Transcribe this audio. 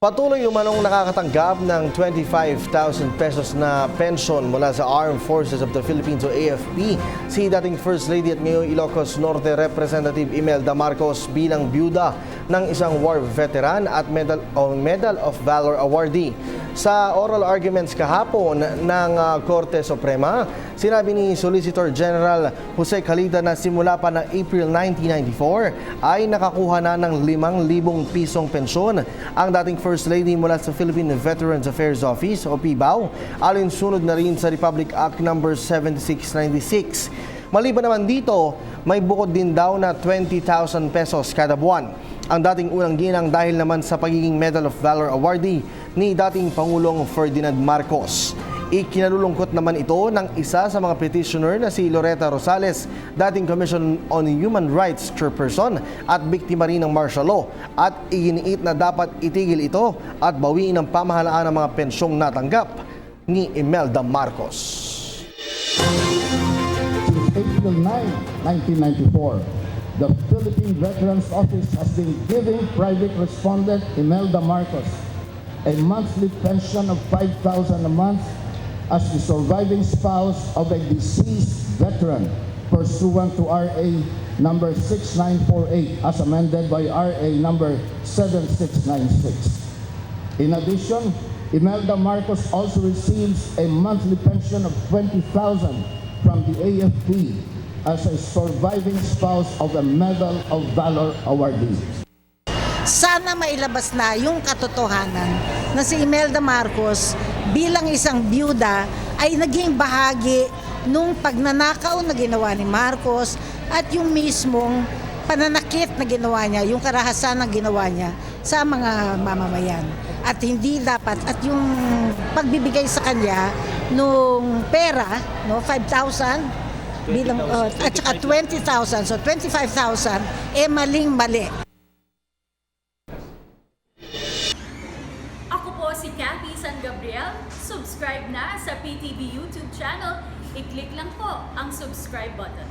Patuloy umanong nakakatanggap ng 25,000 pesos na pension mula sa Armed Forces of the Philippines o AFP si dating First Lady at ngayong Ilocos Norte Representative Imelda Marcos bilang byuda ng isang war veteran at Medal of Valor awardee. Sa oral arguments kahapon ng Korte Suprema, sinabi ni Solicitor General Jose Calida na simula pa ng April 1994 ay nakakuha na ng 5,000 pisong pensyon ang dating First Lady mula sa Philippine Veterans Affairs Office o PBAO, alinsunod na rin sa Republic Act No. 7696. Maliban naman dito, may bukod din daw na 20,000 pesos kada buwan. Ang dating unang ginang dahil naman sa pagiging Medal of Valor awardee ni dating Pangulong Ferdinand Marcos. Ikinalulungkot naman ito ng isa sa mga petitioner na si Loretta Rosales, dating Commission on Human Rights chairperson at biktima rin ng martial law, at iginiit na dapat itigil ito at bawiin ng pamahalaan ng mga pensyong natanggap ni Imelda Marcos. Since April 9, 1994, the Philippine Veterans Office has been giving private respondent Imelda Marcos a monthly pension of 5,000 a month as the surviving spouse of a deceased veteran pursuant to RA number 6948 as amended by RA number 7696. In addition, Imelda Marcos also receives a monthly pension of 20,000 from the AFP as a surviving spouse of a Medal of Valor awardee. Sana mailabas na yung katotohanan na si Imelda Marcos bilang isang byuda ay naging bahagi nung pagnanakaw na ginawa ni Marcos at yung mismong pananakit na ginawa niya, yung karahasan na ginawa niya sa mga mamamayan. At hindi dapat, at yung pagbibigay sa kanya nung pera, no, 5,000 bilang at saka 20,000, so 25,000 maling-mali. Ako po si Cathy San Gabriel. Subscribe na sa PTV YouTube channel. I-click lang po ang subscribe button.